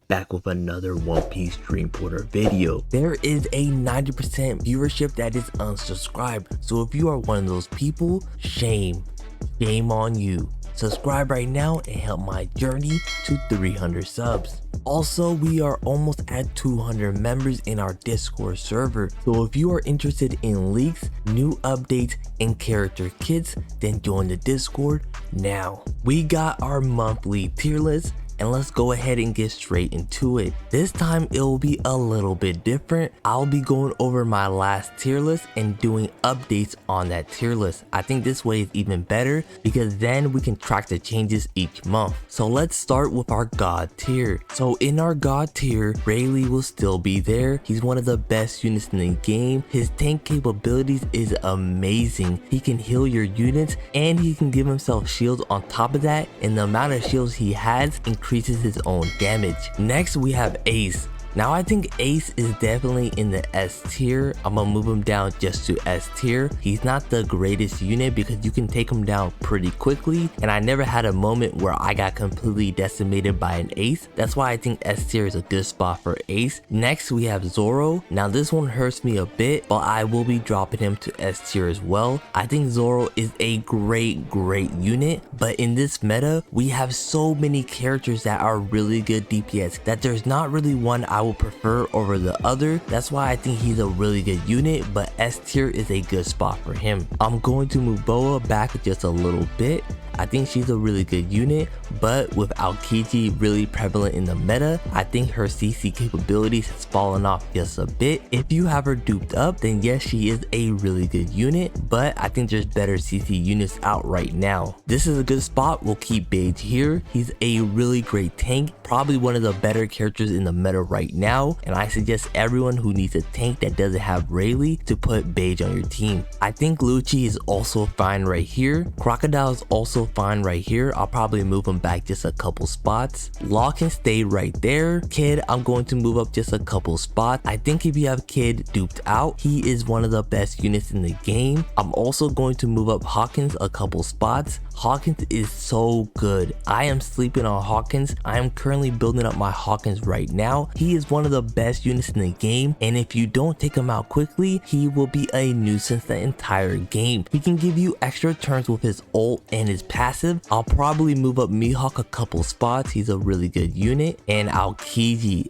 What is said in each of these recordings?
back with another One Piece Dream Porter video. There is a 90% viewership that is unsubscribed, so if you are one of those people, shame on you. Subscribe right now and help my journey to 300 subs. Also, we are almost at 200 members in our Discord server, so if you are interested in leaks, new updates, and character kits, then join the Discord now. We got our monthly tier list, and let's go ahead and get straight into it. This time it will be a little bit different. I'll be going over my last tier list and doing updates on that tier list. I think this way is even better because then we can track the changes each month. So let's start with our God tier. So in our God tier, Rayleigh will still be there. He's one of the best units in the game. His tank capabilities is amazing. He can heal your units and he can give himself shields on top of that, and the amount of shields he has increases his own damage. Next we have Ace. Now I think Ace is definitely in the S tier. I'm gonna move him down just to S tier. He's not the greatest unit because you can take him down pretty quickly, and I never had a moment where I got completely decimated by an Ace. That's why I think S tier is a good spot for Ace. Next we have Zoro. Now this one hurts me a bit, but I will be dropping him to S tier as well. I think Zoro is a great unit, but in this meta we have so many characters that are really good DPS that there's not really one I will prefer over the other. That's why I think he's a really good unit, but S tier is a good spot for him. I'm going to move Boa back just a little bit. I think she's a really good unit, but with Aokiji really prevalent in the meta, I think her CC capabilities has fallen off just a bit. If you have her duped up, then yes, she is a really good unit, but I think there's better CC units out right now. This is a good spot. We'll keep Beige here. He's a really great tank, probably one of the better characters in the meta right now, and I suggest everyone who needs a tank that doesn't have Rayleigh to put Beige on your team. I think Lucci is also fine right here. Crocodile is also fine right here. I'll probably move him back just a couple spots. Law can stay right there. Kid, I'm going to move up just a couple spots. I think if you have Kid duped out, he is one of the best units in the game. I'm also going to move up Hawkins a couple spots. Hawkins is so good. I am sleeping on Hawkins. I am currently building up my Hawkins right now. He is one of the best units in the game, and if you don't take him out quickly, he will be a nuisance the entire game. He can give you extra turns with his ult and his passive. I'll probably move up Mihawk a couple spots. He's a really good unit. And Aokiji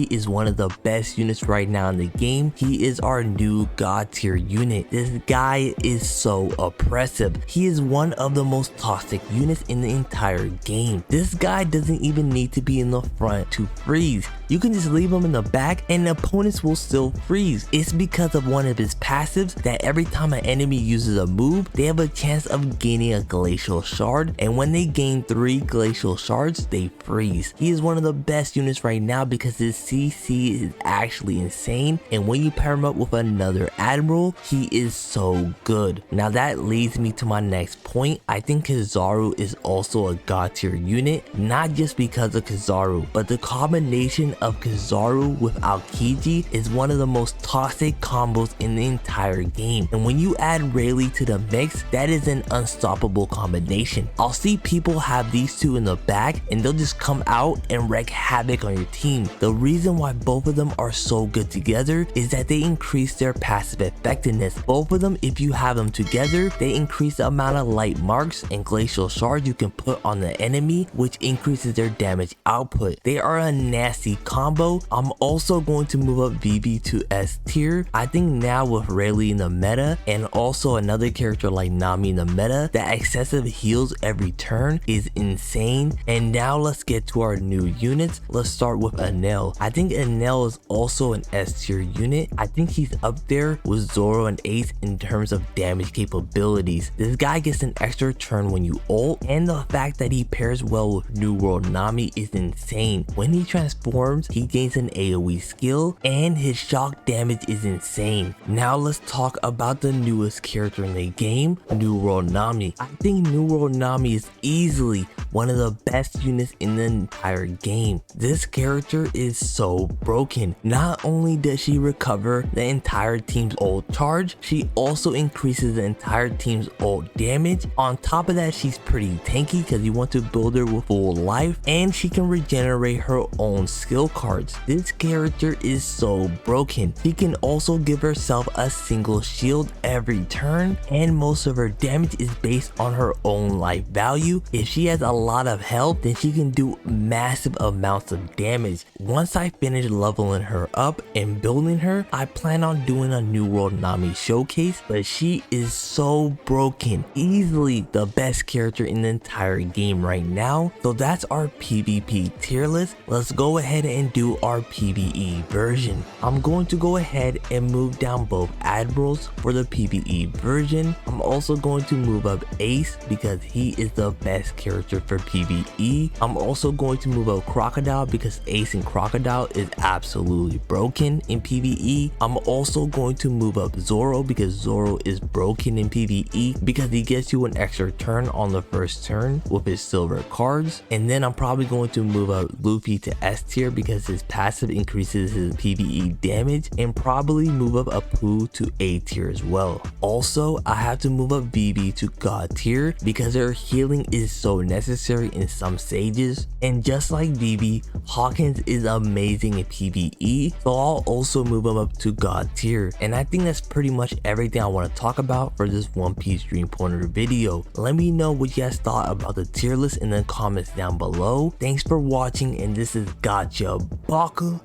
is one of the best units right now in the game. He is our new God tier unit. This guy is so oppressive. He is one of the most toxic units in the entire game. This guy doesn't even need to be in the front to freeze. You can just leave him in the back and the opponents will still freeze. It's because of one of his passives that every time an enemy uses a move, they have a chance of gaining a glacial shard, and when they gain 3 glacial shards, they freeze. He is one of the best units right now because his CC is actually insane, and when you pair him up with another admiral, he is so good. Now that leads me to my next point. I think Kizaru is also a God tier unit, not just because of Kizaru, but the combination of Kizaru with Aokiji is one of the most toxic combos in the entire game, and when you add Rayleigh to the mix, that is an unstoppable combination. I'll see people have these two in the back and they'll just come out and wreak havoc on your team. The reason why both of them are so good together is that they increase their passive effectiveness. Both of them, if you have them together, they increase the amount of light marks and glacial shards you can put on the enemy, which increases their damage output. They are a nasty combo. I'm also going to move up VB to S tier. I think now with Rayleigh in the meta and also another character like Nami in the meta, that excessive heals every turn is insane. And now let's get to our new units. Let's start with Enel. I think Enel is also an S tier unit. I think he's up there with Zoro and Ace in terms of damage capabilities. This guy gets an extra turn when you ult, and the fact that he pairs well with New World Nami is insane. When he transforms, transforms, he gains an AoE skill, and his shock damage is insane. Now let's talk about the newest character in the game, New World Nami. I think New World Nami is easily one of the best units in the entire game. This character is so broken. Not only does she recover the entire team's ult charge, she also increases the entire team's ult damage. On top of that, she's pretty tanky because you want to build her with full life, and she can regenerate her own skill cards. This character is so broken. She can also give herself a single shield every turn, and most of her damage is based on her own life value. If she has a lot of health, then she can do massive amounts of damage. Once I finish leveling her up and building her, I plan on doing a New World Nami showcase, but she is so broken. Easily the best character in the entire game right now. So that's our PvP tier list. Let's go ahead and do our PvE version. I'm going to go ahead and move down both admirals for the PvE version. I'm also going to move up Ace because he is the best character for PvE. I'm also going to move up Crocodile because Ace and Crocodile is absolutely broken in PvE. I'm also going to move up Zoro because Zoro is broken in PvE because he gets you an extra turn on the first turn with his silver cards. And then I'm probably going to move up Luffy to S tier because his passive increases his PvE damage, and probably move up Apu to A tier as well. Also, I have to move up Vivi to God tier because her healing is so necessary in some stages. And just like Vivi, Hawkins is amazing in PvE, so I'll also move him up to God tier. And I think that's pretty much everything I want to talk about for this One Piece Dream Pointer video. Let me know what you guys thought about the tier list in the comments down below. Thanks for watching, and this is Gacha Baka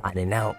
signing out.